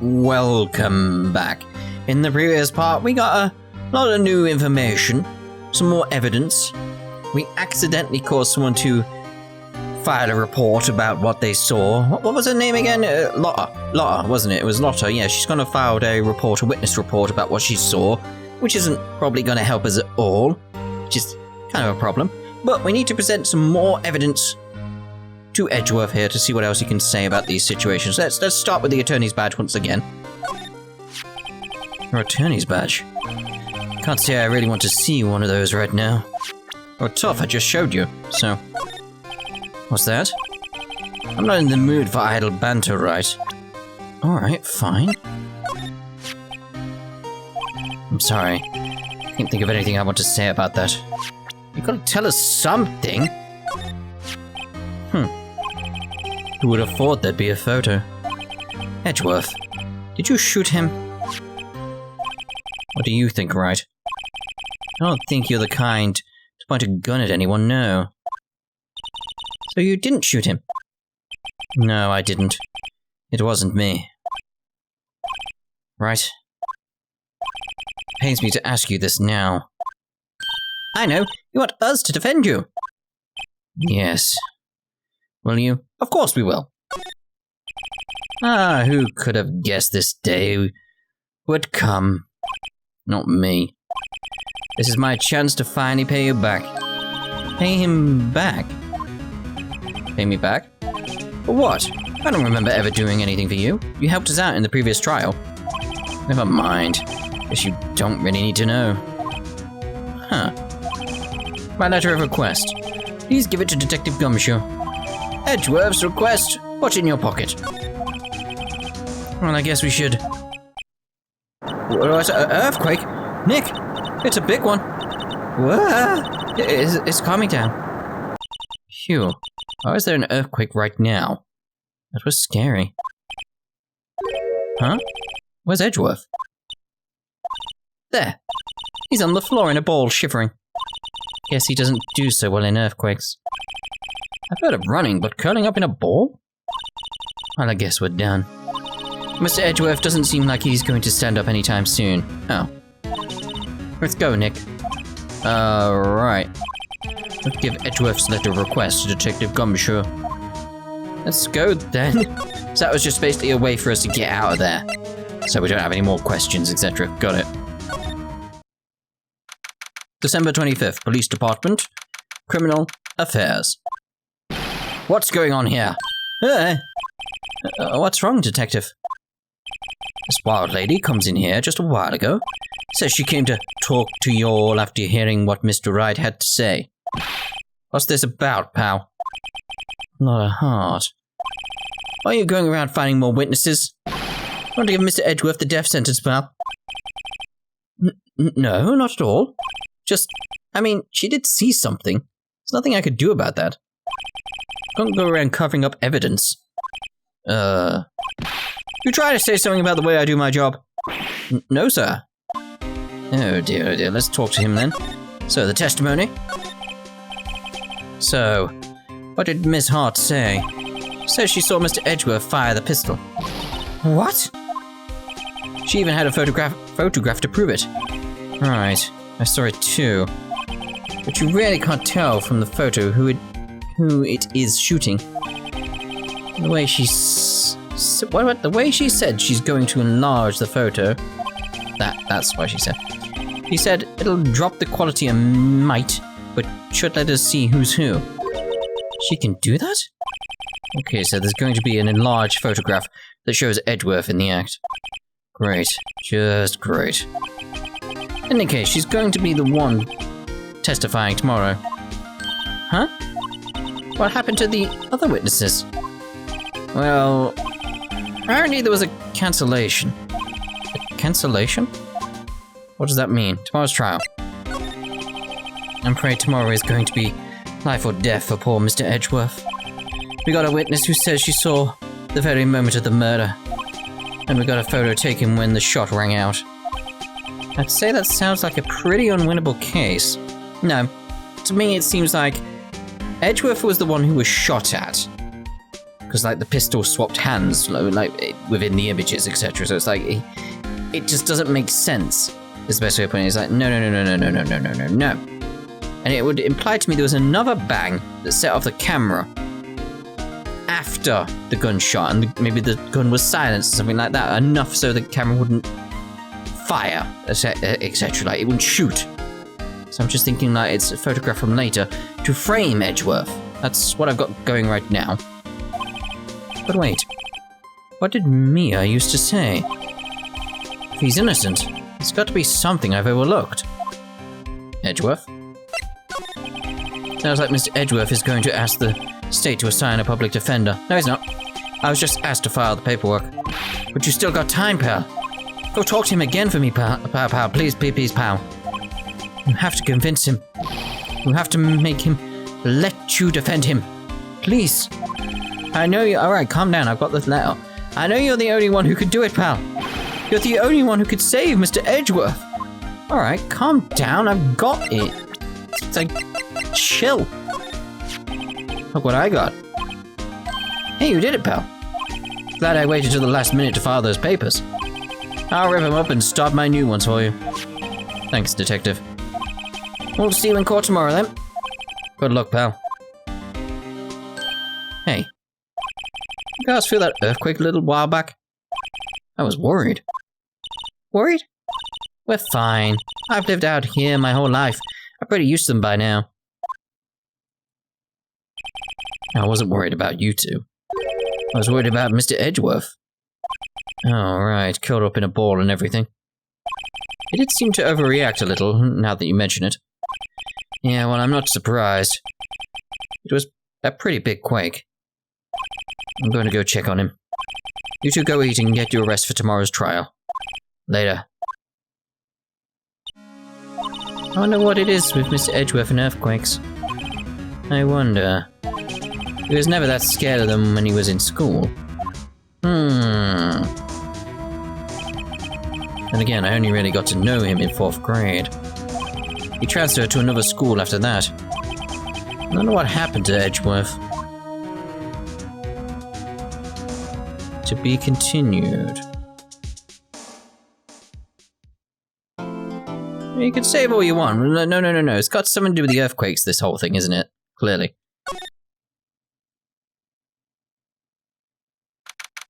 Welcome back. In the previous part, we got a lot of new information, some more evidence. We accidentally caused someone to file a report about what they saw. What was her name again? Lotta, wasn't it? It was Lotta. Yeah, she's gonna file a witness report about what she saw, which isn't probably gonna help us at all, which is kind of a problem. But we need to present some more evidence to Edgeworth here to see what else he can say about these situations. Let's start with the attorney's badge once again. Your attorney's badge? Can't say I really want to see one of those right now. Oh, tough, I just showed you, so... What's that? I'm not in the mood for idle banter, right? Alright, fine. I'm sorry. I can't think of anything I want to say about that. You gotta tell us something! Who would have thought there'd be a photo? Edgeworth, did you shoot him? What do you think, Wright? I don't think you're the kind to point a gun at anyone, no. So you didn't shoot him? No, I didn't. It wasn't me. Right. It pains me to ask you this now. I know, you want us to defend you. Yes. Will you? Of course we will. Ah, who could have guessed this day would come? Not me. This is my chance to finally pay you back. Pay him back? Pay me back? For what? I don't remember ever doing anything for you. You helped us out in the previous trial. Never mind. Guess you don't really need to know. Huh. My letter of request. Please give it to Detective Gumshoe. Edgeworth's request. What's in your pocket? Well, I guess we should... What? Earthquake? Nick! It's a big one. Whoa! It's calming down. Phew. Why is there an earthquake right now? That was scary. Huh? Where's Edgeworth? There. He's on the floor in a ball, shivering. Guess he doesn't do so well in earthquakes. I've heard of running, but curling up in a ball? Well, I guess we're done. Mr. Edgeworth doesn't seem like he's going to stand up anytime soon. Oh. Let's go, Nick. Right. Let's give Edgeworth's letter of request to Detective Gumshoe. Let's go, then. So that was just basically a way for us to get out of there. So we don't have any more questions, etc. Got it. December 25th, Police Department. Criminal Affairs. What's going on here? What's wrong, Detective? This wild lady comes in here just a while ago. Says she came to talk to you all after hearing what Mr. Wright had to say. What's this about, pal? Not a heart. Why are you going around finding more witnesses? Want to give Mr. Edgeworth the death sentence, pal? No, not at all. Just, I mean, she did see something. There's nothing I could do about that. Don't go around covering up evidence. You try to say something about the way I do my job? No, sir. Oh dear, let's talk to him then. So, the testimony? So, what did Miss Hart say? Says she saw Mr. Edgeworth fire the pistol. What? She even had a photograph to prove it. Right, I saw it too. But you really can't tell from the photo who it is shooting. The way the way she said she's going to enlarge the photo. That's why she said. He said it'll drop the quality a mite, but should let us see who's who. She can do that? Okay, so there's going to be an enlarged photograph that shows Edgeworth in the act. Great. Just great. In any case, she's going to be the one testifying tomorrow. Huh? What happened to the other witnesses? Well, apparently there was a cancellation. A cancellation? What does that mean? Tomorrow's trial. I'm afraid tomorrow is going to be life or death for poor Mr. Edgeworth. We got a witness who says she saw the very moment of the murder. And we got a photo taken when the shot rang out. I'd say that sounds like a pretty unwinnable case. No, to me it seems like Edgeworth was the one who was shot at. Because, like, the pistol swapped hands, like, within the images, etc. So it's like, it just doesn't make sense. Is the best way of putting it. It's like, no. And it would imply to me there was another bang that set off the camera after the gunshot, and maybe the gun was silenced or something like that, enough so the camera wouldn't fire, etc. Like, it wouldn't shoot. So I'm just thinking, like, it's a photograph from later to frame Edgeworth. That's what I've got going right now. But wait, what did Mia used to say? If he's innocent, it's got to be something I've overlooked. Edgeworth? Sounds like Mr. Edgeworth is going to ask the state to assign a public defender. No, he's not. I was just asked to file the paperwork. But you still got time, pal. Go talk to him again for me, pal. Please, pal. You have to convince him. You have to make him let you defend him. Please. I know you. Alright, calm down. I've got this letter. I know you're the only one who could do it, pal. You're the only one who could save Mr. Edgeworth. Alright, calm down. I've got it. It's like, chill. Look what I got. Hey, you did it, pal. Glad I waited till the last minute to file those papers. I'll rip them up and start my new ones for you. Thanks, detective. We'll see you in court tomorrow, then. Good luck, pal. Hey. You guys feel that earthquake a little while back? I was worried. Worried? We're fine. I've lived out here my whole life. I'm pretty used to them by now. I wasn't worried about you two. I was worried about Mr. Edgeworth. Oh, right. Curled up in a ball and everything. He did seem to overreact a little, now that you mention it. Yeah, well, I'm not surprised. It was a pretty big quake. I'm going to go check on him. You two go eat and get your rest for tomorrow's trial. Later. I wonder what it is with Mr. Edgeworth and earthquakes. I wonder. He was never that scared of them when he was in school. And again, I only really got to know him in 4th grade. He transferred to another school after that. I wonder what happened to Edgeworth. To be continued. You can save all you want. No. It's got something to do with the earthquakes, this whole thing, isn't it? Clearly.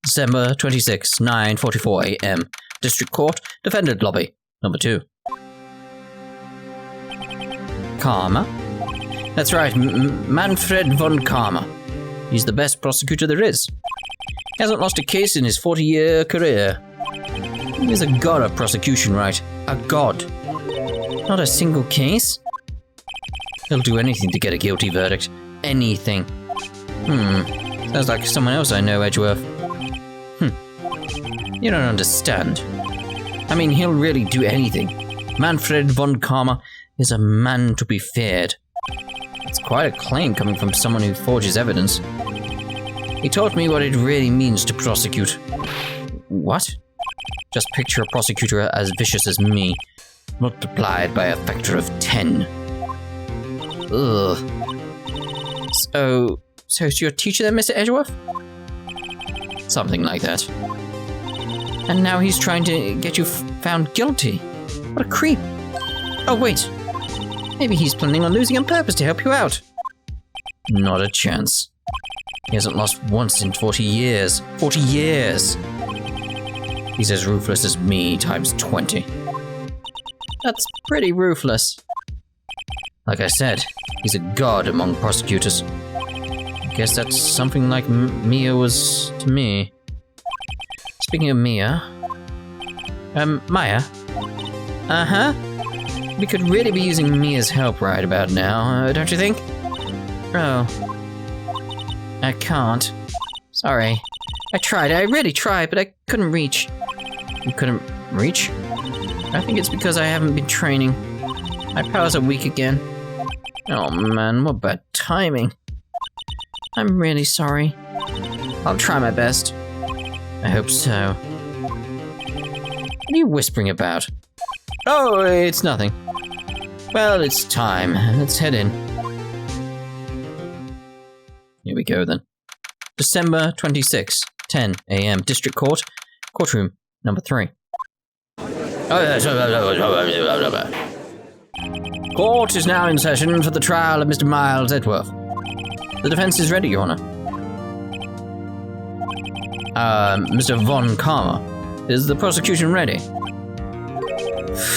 December 26, 9:44 a.m. District Court, Defendant Lobby, number 2. Karma? That's right, Manfred von Karma. He's the best prosecutor there is. He hasn't lost a case in his 40-year career. He's a god of prosecution, right? A god. Not a single case? He'll do anything to get a guilty verdict. Anything. Sounds like someone else I know, Edgeworth. You don't understand. I mean, he'll really do anything. Manfred von Karma is a man to be feared. It's quite a claim coming from someone who forges evidence. He taught me what it really means to prosecute. What? Just picture a prosecutor as vicious as me, multiplied by a factor of 10. Ugh. So is your teacher then, Mr. Edgeworth? Something like that. And now he's trying to get you found guilty. What a creep. Oh, wait. Maybe he's planning on losing on purpose to help you out. Not a chance. He hasn't lost once in 40 years. 40 years! He's as ruthless as me times 20. That's pretty ruthless. Like I said, he's a god among prosecutors. I guess that's something like Mia was to me. Speaking of Mia... Maya? Uh-huh. We could really be using Mia's help right about now, don't you think? Oh. I can't. Sorry. I really tried, but I couldn't reach. You couldn't reach? I think it's because I haven't been training. My powers are weak again. Oh man, what bad timing. I'm really sorry. I'll try my best. I hope so. What are you whispering about? Oh, it's nothing. Well, it's time. Let's head in. Here we go then. December 26, 10 a.m. District Court, courtroom number 3. Court is now in session for the trial of Mr. Miles Edgeworth. The defense is ready, Your Honor. Mr. Von Karma, is the prosecution ready?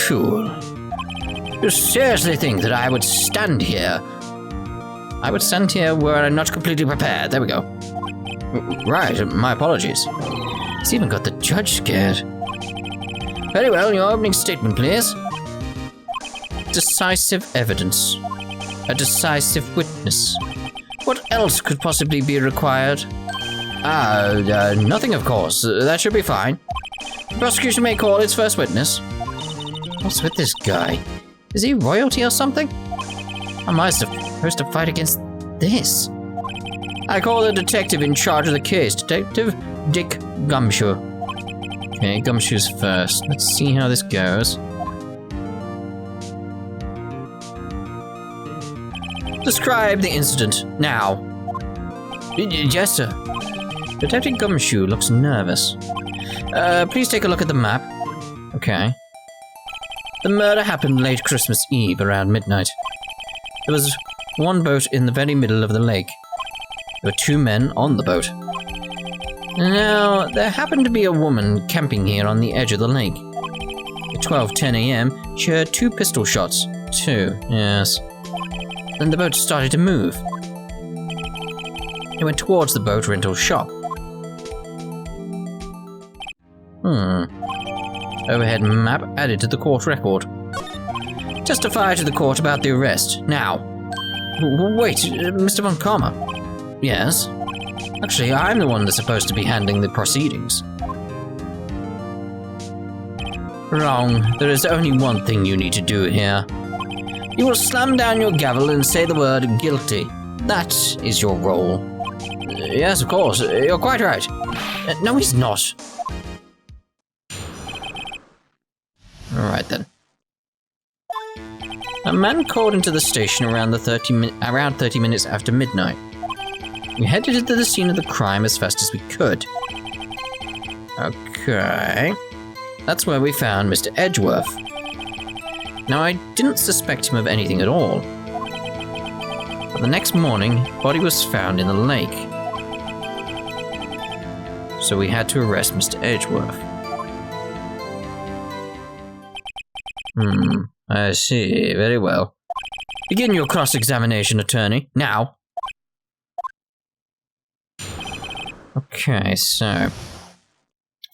Fool. You seriously think that I would stand here? I would stand here were I not completely prepared. There we go. Right, my apologies. It's even got the judge scared. Very well, your opening statement, please. Decisive evidence. A decisive witness. What else could possibly be required? Nothing, of course. That should be fine. The prosecution may call its first witness. What's with this guy? Is he royalty or something? How am I supposed to fight against this? I call the detective in charge of the case, Detective Dick Gumshoe. Okay, Gumshoe's first. Let's see how this goes. Describe the incident, now. Yes, sir. Detective Gumshoe looks nervous. Please take a look at the map. Okay. The murder happened late Christmas Eve, around midnight. There was one boat in the very middle of the lake. There were 2 men on the boat. Now, there happened to be a woman camping here on the edge of the lake. At 12:10 a.m., she heard 2 pistol shots. 2, yes. Then the boat started to move. They went towards the boat rental shop. Overhead map added to the court record. Testify to the court about the arrest, now. Wait, Mr. Von Karma. Yes? Actually, I'm the one that's supposed to be handling the proceedings. Wrong. There is only one thing you need to do here. You will slam down your gavel and say the word guilty. That is your role. Yes, of course. You're quite right. No, he's not. Alright then. A man called into the station around 30 minutes after midnight. We headed to the scene of the crime as fast as we could. Okay. That's where we found Mr. Edgeworth. Now, I didn't suspect him of anything at all. But the next morning, body was found in the lake. So we had to arrest Mr. Edgeworth. I see. Very well. Begin your cross-examination, attorney. Now. Okay, so... I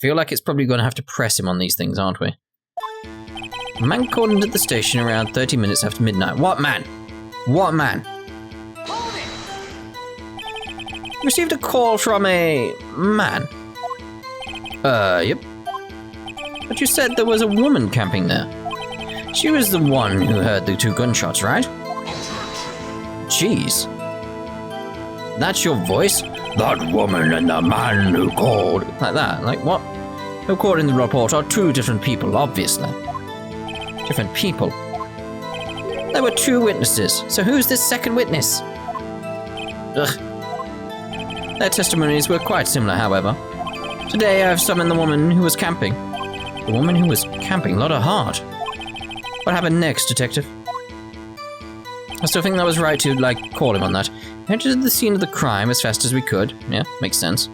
feel like it's probably going to have to press him on these things, aren't we? A man called into the station around 30 minutes after midnight. What man? What man? Received a call from a... man. Yep. But you said there was a woman camping there. She was the one who heard the 2 gunshots, right? Jeez. That's your voice? That woman and the man who called. Like that, like what? Who called in the report are 2 different people, obviously. Different people. There were 2 witnesses, so who's this second witness? Ugh. Their testimonies were quite similar, however. Today I've summoned the woman who was camping. The woman who was camping, Lotta hard. What happened next, detective? I still think that was right to, call him on that. We entered the scene of the crime as fast as we could. Yeah, makes sense.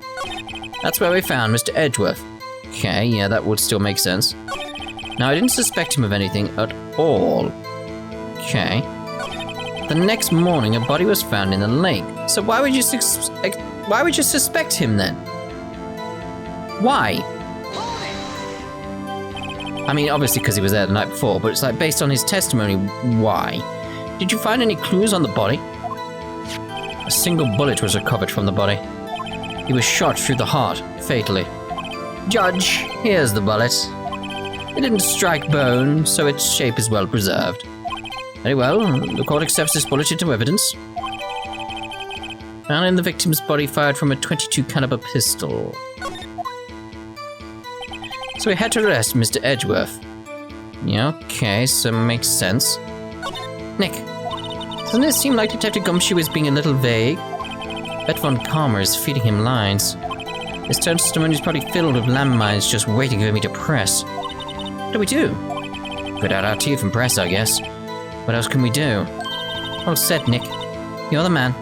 That's where we found Mr. Edgeworth. Okay, yeah, that would still make sense. Now, I didn't suspect him of anything at all. Okay. The next morning, a body was found in the lake. So why would you suspect him then? Why? I mean, obviously because he was there the night before, but it's based on his testimony, why? Did you find any clues on the body? A single bullet was recovered from the body. He was shot through the heart, fatally. Judge, here's the bullet. It didn't strike bone, so its shape is well preserved. Very well, the court accepts this bullet into evidence. Found in the victim's body fired from a .22 caliber pistol. So we had to arrest Mr. Edgeworth. Yeah, okay, so makes sense. Nick, doesn't it seem like Detective Gumshoe is being a little vague? Bet Von Karma is feeding him lines. His testimony is probably filled with landmines just waiting for me to press. What do we do? Put out our teeth and press, I guess. What else can we do? All set, Nick. You're the man.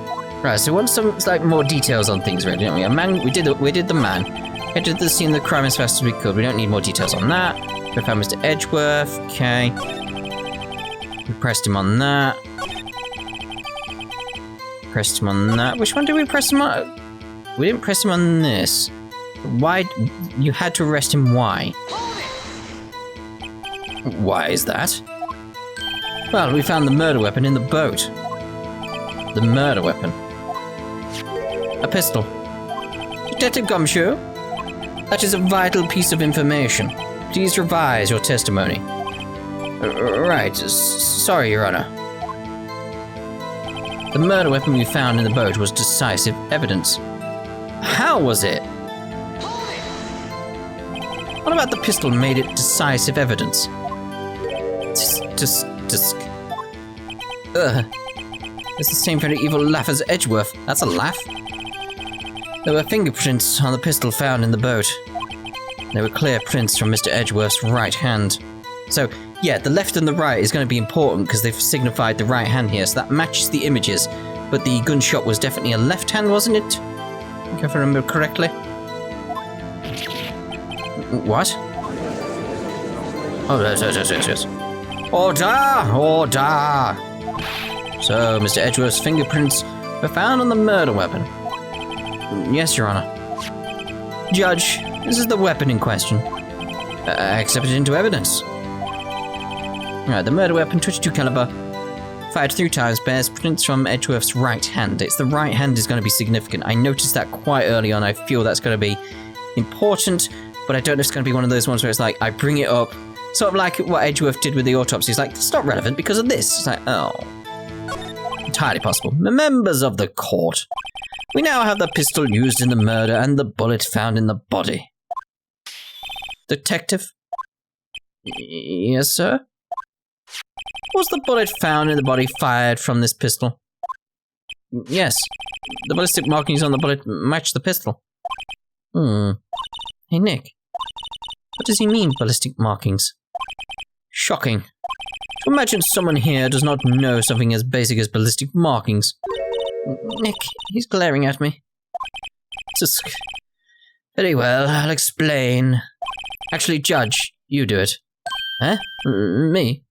Right, so we want some more details on things, really, don't we? A man, we did the man. Headed to the scene of the crime as fast as we could. We don't need more details on that. We found Mr. Edgeworth. Okay. We pressed him on that. Pressed him on that. Which one did we press him on? We didn't press him on this. Why? You had to arrest him. Why? Why is that? Well, we found the murder weapon in the boat. The murder weapon. A pistol. Detective Gumshoe? That is a vital piece of information. Please revise your testimony. Right. Sorry, Your Honor. The murder weapon we found in the boat was decisive evidence. How was it? What about the pistol made it decisive evidence? It's the same kind of evil laugh as Edgeworth. That's a laugh. There were fingerprints on the pistol found in the boat. There were clear prints from Mr. Edgeworth's right hand. So, yeah, the left and the right is going to be important because they've signified the right hand here, so that matches the images. But the gunshot was definitely a left hand, wasn't it? If I remember correctly. What? Oh, yes. Order! Order! So, Mr. Edgeworth's fingerprints were found on the murder weapon. Yes, Your Honor. Judge, this is the weapon in question. I accept it into evidence. Alright, the murder weapon, 22 caliber, fired 3 times, bears prints from Edgeworth's right hand. It's the right hand is going to be significant. I noticed that quite early on. I feel that's going to be important, but I don't know if it's going to be one of those ones where it's like, I bring it up, sort of like what Edgeworth did with the autopsy. It's like, it's not relevant because of this. It's like, oh. Entirely possible. Members of the court, we now have the pistol used in the murder and the bullet found in the body. Detective? Yes, sir? Was the bullet found in the body fired from this pistol? Yes. The ballistic markings on the bullet match the pistol. Hey, Nick. What does he mean, ballistic markings? Shocking. To imagine someone here does not know something as basic as ballistic markings. Nick, he's glaring at me. Tusk. Very well, I'll explain. Actually, Judge, you do it. Huh? Me?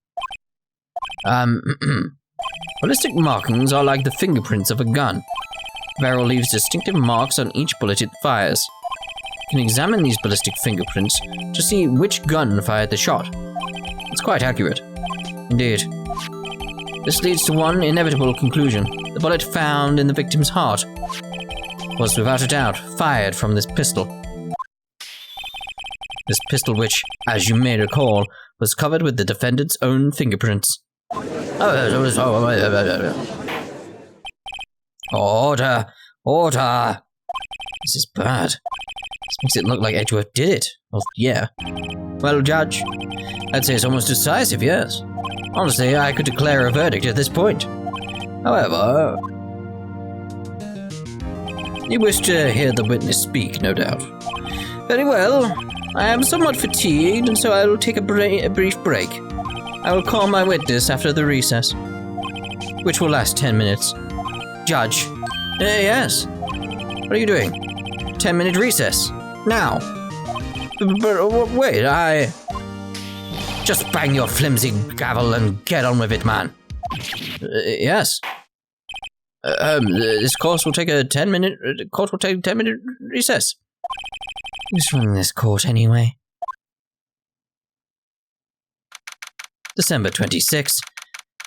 Ballistic markings are like the fingerprints of a gun. The barrel leaves distinctive marks on each bullet it fires. You can examine these ballistic fingerprints to see which gun fired the shot. It's quite accurate. Indeed. This leads to one inevitable conclusion. The bullet found in the victim's heart was, without a doubt, fired from this pistol. This pistol which, as you may recall, was covered with the defendant's own fingerprints. Order! Order! This is bad. This makes it look like Edgeworth did it. Well, yeah. Well, Judge, I'd say it's almost decisive, yes. Honestly, I could declare a verdict at this point. However, you wish to hear the witness speak, no doubt. Very well. I am somewhat fatigued, and so I will take a brief break. I will call my witness after the recess, which will last 10 minutes. Judge. Yes. What are you doing? 10-minute recess. Now. But wait, I... Just bang your flimsy gavel and get on with it, man. Yes. This course will take a 10-minute... Court will take a 10-minute recess. Who's running this court, anyway? December 26,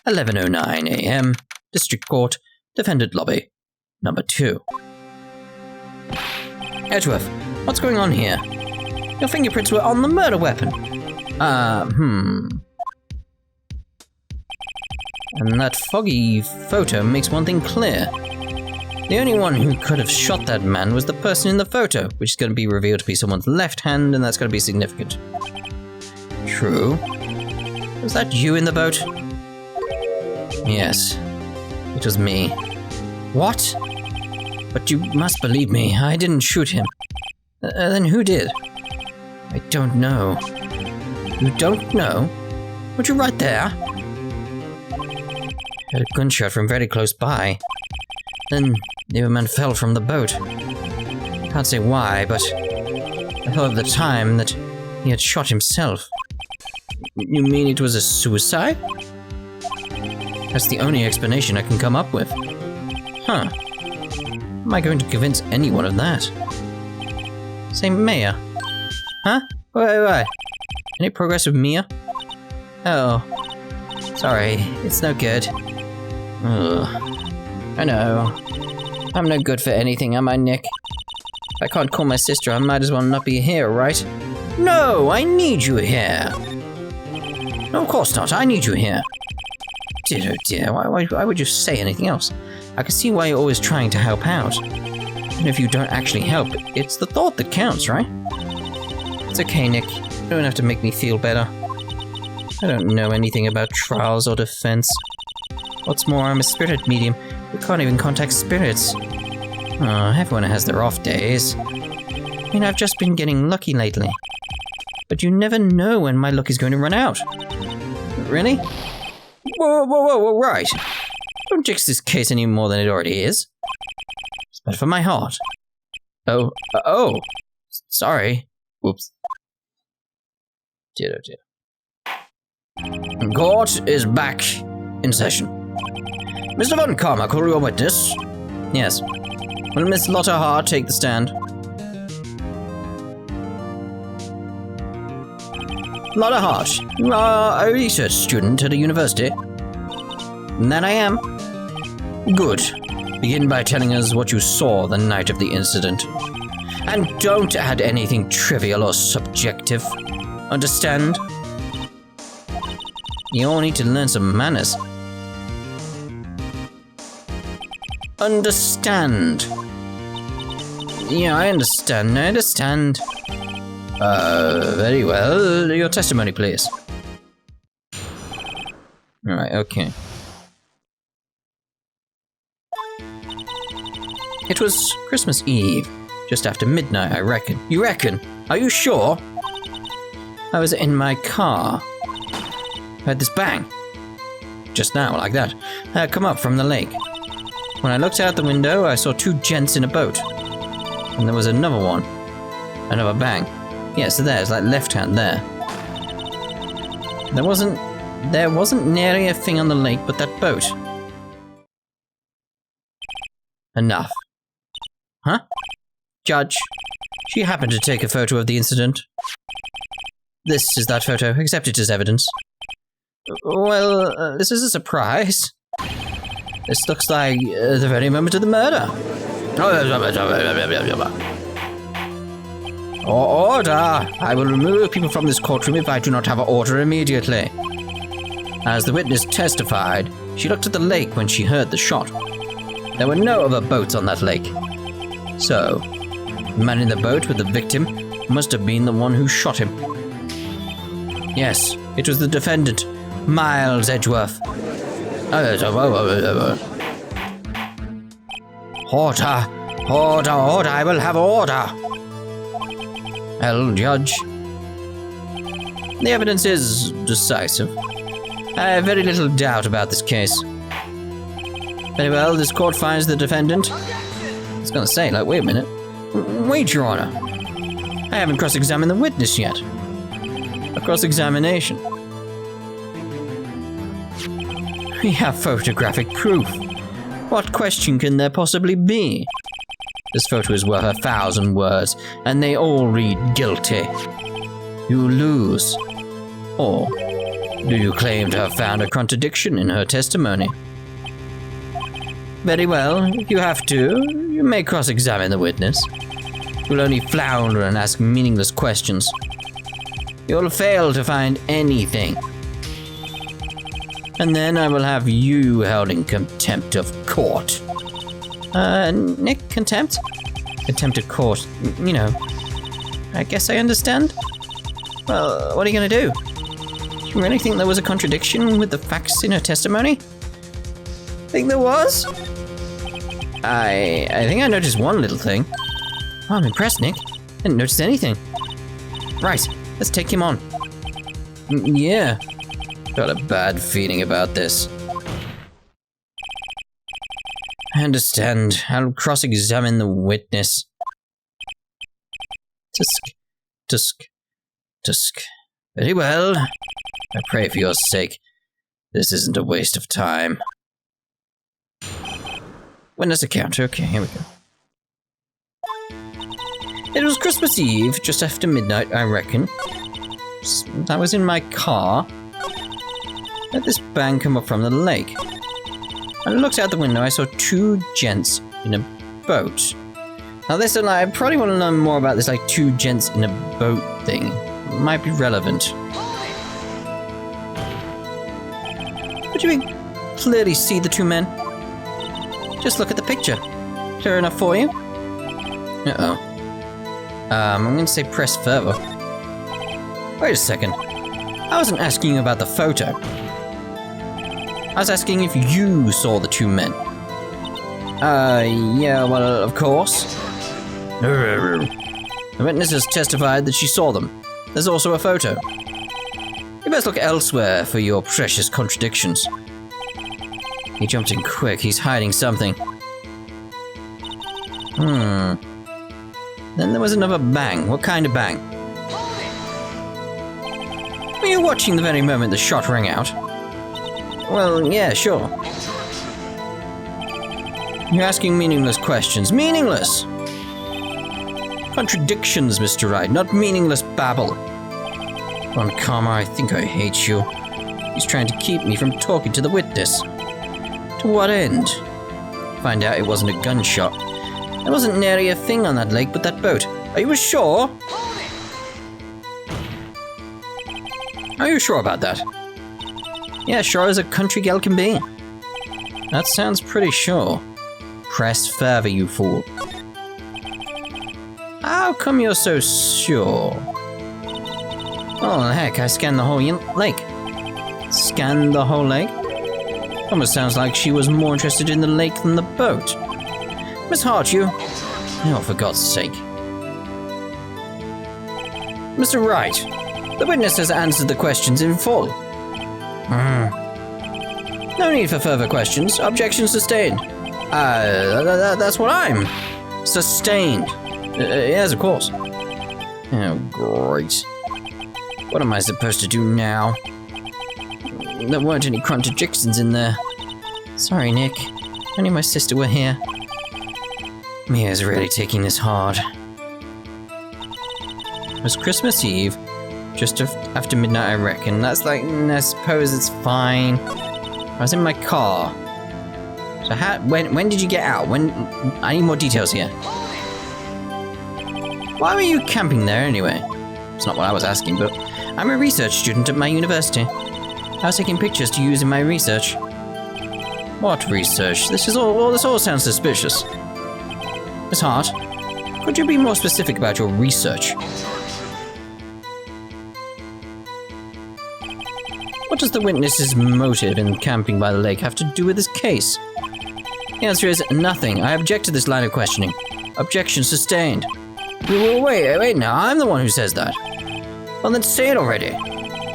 11:09 a.m. District Court, Defendant Lobby, Number 2. Edgeworth, what's going on here? Your fingerprints were on the murder weapon. And that foggy photo makes one thing clear. The only one who could have shot that man was the person in the photo, which is going to be revealed to be someone's left hand, and that's going to be significant. True. Was that you in the boat? Yes. It was me. What? But you must believe me, I didn't shoot him. Then who did? I don't know. You don't know? Were you right there? I heard a gunshot from very close by. Then the other man fell from the boat. Can't say why, but I thought at the time that he had shot himself. You mean it was a suicide? That's the only explanation I can come up with. Huh. How am I going to convince anyone of that? Say Maya. Huh? Wait. Any progress with Mia? Oh. Sorry, it's no good. Ugh. I know. I'm no good for anything, am I, Nick? If I can't call my sister, I might as well not be here, right? No, I need you here. No, of course not. I need you here. Dear, oh dear. Why would you say anything else? I can see why you're always trying to help out. Even if you don't actually help, it's the thought that counts, right? It's okay, Nick. You don't have to make me feel better. I don't know anything about trials or defense. What's more, I'm a spirit medium. We can't even contact spirits. Oh, everyone has their off days. I mean, I've just been getting lucky lately. But you never know when my luck is going to run out. Really? Whoa, right. Don't jinx this case any more than it already is. It's bad for my heart. Oh. Sorry. Whoops. Dear, oh dear. Court is back in session. Mr. Von Carmichael, your witness. Yes. Will Miss Lotta take the stand? Lotta Hart, you are a research student at a university? That I am. Good. Begin by telling us what you saw the night of the incident. And don't add anything trivial or subjective. Understand? You all need to learn some manners. Understand. Yeah, I understand. Very well. Your testimony, please. Alright, okay. It was Christmas Eve, just after midnight, I reckon. You reckon? Are you sure? I was in my car. I heard this bang. Just now, like that. I had come up from the lake. When I looked out the window, I saw two gents in a boat. And there was another one. Another bang. Yes, there's like left hand there. There wasn't nearly a thing on the lake but that boat. Enough. Huh? Judge, she happened to take a photo of the incident. This is that photo. Accept it as evidence. Well, this is a surprise. This looks like the very moment of the murder. Order! I will remove people from this courtroom if I do not have an order immediately. As the witness testified, she looked at the lake when she heard the shot. There were no other boats on that lake. So, the man in the boat with the victim must have been the one who shot him. Yes, it was the defendant, Miles Edgeworth. Order, I will have order. Well, Judge, the evidence is decisive. I have very little doubt about this case. Very well, this court finds the defendant. I was gonna say, like, wait a minute. Wait, Your Honor. I haven't cross-examined the witness yet. A cross-examination. We have photographic proof. What question can there possibly be? This photo is worth 1,000 words, and they all read guilty. You lose. Or do you claim to have found a contradiction in her testimony? Very well, if you have to, you may cross-examine the witness. You'll only flounder and ask meaningless questions. You'll fail to find anything. And then I will have you held in contempt of court. Nick, contempt? Contempt of court, you know. I guess I understand. Well, what are you gonna do? You really think there was a contradiction with the facts in her testimony? Think there was? I think I noticed one little thing. Oh, I'm impressed, Nick. Didn't notice anything. Right, let's take him on. Yeah. Got a bad feeling about this. I understand. I'll cross-examine the witness. Tusk. Very well. I pray for your sake. This isn't a waste of time. Witness account. Okay, here we go. It was Christmas Eve, just after midnight, I reckon. I was in my car. Let this bang come up from the lake. When I looked out the window, I saw two gents in a boat. Now this, I probably want to learn more about this, like, two gents in a boat thing. It might be relevant. Could you clearly see the two men? Just look at the picture. Clear enough for you? Uh-oh. I'm going to say press further. Wait a second. I wasn't asking you about the photo. I was asking if you saw the two men. Yeah, well, of course. The witness has testified that she saw them. There's also a photo. You best look elsewhere for your precious contradictions. He jumped in quick. He's hiding something. Then there was another bang. What kind of bang? Were you watching the very moment the shot rang out? Well, yeah, sure. You're asking meaningless questions. Meaningless! Contradictions, Mr. Wright, not meaningless babble. Ron Karma, I think I hate you. He's trying to keep me from talking to the witness. To what end? Find out it wasn't a gunshot. There wasn't nary a thing on that lake but that boat. Are you sure? Are you sure about that? Yeah, sure as a country gal can be. That sounds pretty sure. Press further, you fool. How come you're so sure? Oh, heck, I scanned the whole lake. Scanned the whole lake? Almost sounds like she was more interested in the lake than the boat. Miss Hart, you... Oh, for God's sake. Mr. Wright, the witness has answered the questions in full. No need for further questions. Objection sustained. That's what I'm... Sustained. Yes, of course. Oh, great. What am I supposed to do now? There weren't any contradictions in there. Sorry, Nick. Only my sister were here. Mia's really taking this hard. It was Christmas Eve, just after midnight, I reckon. That's like, I suppose it's fine. I was in my car. So when did you get out? I need more details here. Why were you camping there anyway? It's not what I was asking, but I'm a research student at my university. I was taking pictures to use in my research. What research? This all sounds suspicious. Miss Hart, could you be more specific about your research? What does the witness's motive in camping by the lake have to do with this case? The answer is nothing. I object to this line of questioning. Objection sustained. Wait now, I'm the one who says that. Well then say it already.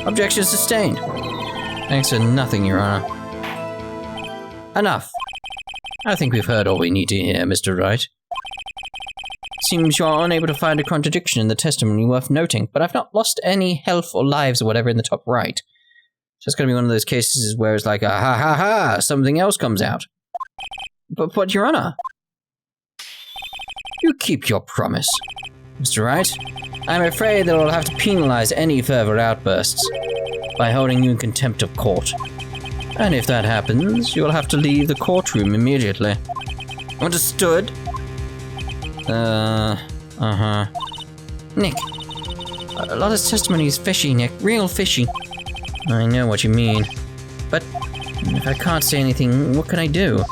Objection sustained. Thanks for nothing, Your Honor. Enough. I think we've heard all we need to hear, Mr. Wright. Seems you are unable to find a contradiction in the testimony worth noting, but I've not lost any health or lives or whatever in the top right. So it's going to be one of those cases where it's like, something else comes out. But Your Honor, you keep your promise. Mr. Wright, I'm afraid that I'll have to penalize any further outbursts by holding you in contempt of court. And if that happens, you'll have to leave the courtroom immediately. Understood? Nick, Lotta's testimony is fishy, Nick. Real fishy. I know what you mean. But if I can't say anything, what can I do?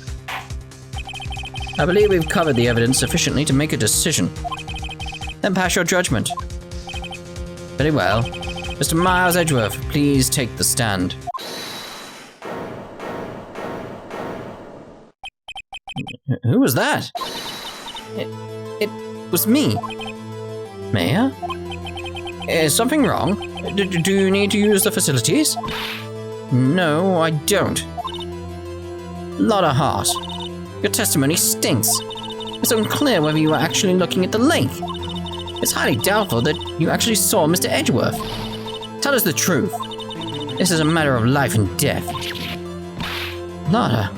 I believe we've covered the evidence sufficiently to make a decision. Then pass your judgment. Very well. Mr. Miles Edgeworth, please take the stand. Who Who was that? It was me. Maya? Is something wrong? Do you need to use the facilities? No, I don't. Lotta Hart, your testimony stinks. It's unclear whether you were actually looking at the lake. It's highly doubtful that you actually saw Mr. Edgeworth. Tell us the truth. This is a matter of life and death. Lotta,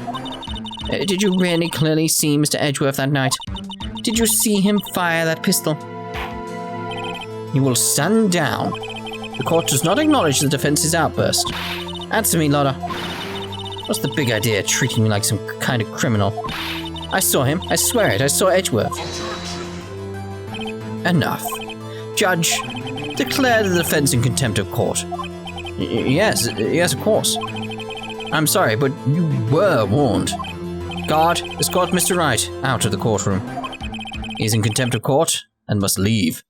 did you really clearly see Mr. Edgeworth that night? Did you see him fire that pistol? You will stand down. The court does not acknowledge the defense's outburst. Answer me, Lotta. What's the big idea, treating me like some kind of criminal? I saw him. I swear it. I saw Edgeworth. Enough. Judge, declare the defense in contempt of court. Yes, of course. I'm sorry, but you were warned. Guard, escort Mr. Wright out of the courtroom. He's in contempt of court and must leave.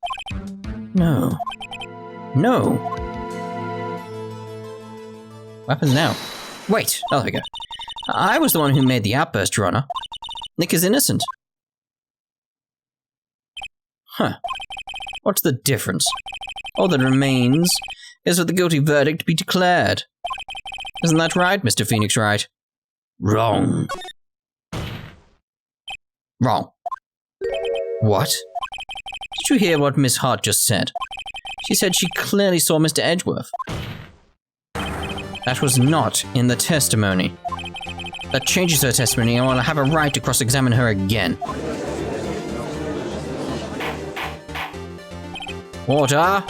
No. What happens now? Wait, oh, there we go. I was the one who made the outburst, Your Honor. Nick is innocent. Huh. What's the difference? All that remains is for the guilty verdict to be declared. Isn't that right, Mr. Phoenix Wright? Wrong. Wrong. What? Did you hear what Miss Hart just said? She said she clearly saw Mr. Edgeworth. That was not in the testimony. That changes her testimony, and I'll have a right to cross-examine her again. Order!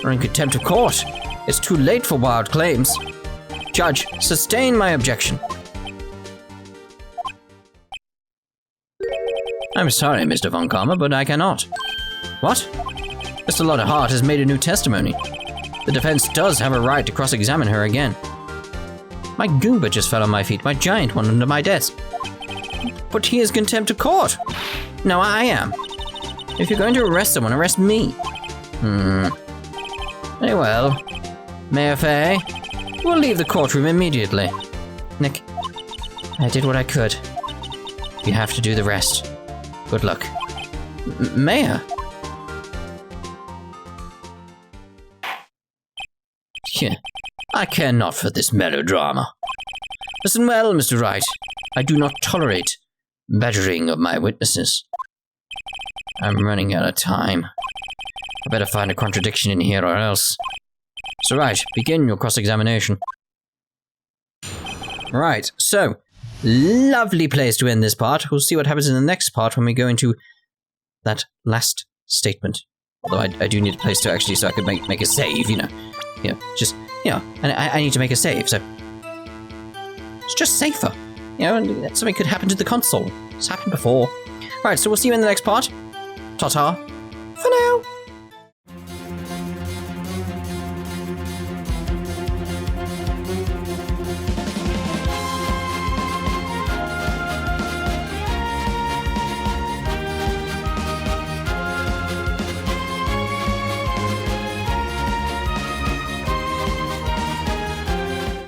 We're in contempt of court. It's too late for wild claims. Judge, sustain my objection. I'm sorry, Mr. Von Karma, but I cannot. What? Mr. Lotta Hart has made a new testimony. The defense does have a right to cross-examine her again. My Goomba just fell on my feet, my giant one under my desk. But he is contempt of court. No, I am. If you're going to arrest someone, arrest me. Very well. Mayor Fey, we'll leave the courtroom immediately. Nick, I did what I could. You have to do the rest. Good luck. Mayor? Yeah, I care not for this melodrama. Listen well, Mr. Wright. I do not tolerate badgering of my witnesses. I'm running out of time. I better find a contradiction in here or else. So Wright, begin your cross-examination. Right, so, lovely place to end this part. We'll see what happens in the next part when we go into that last statement. Although I do need a place to actually, so I could make a save, you know. And I need to make a save, so it's just safer. You know, and something could happen to the console. It's happened before. Right, so we'll see you in the next part. Ta-ta. For now.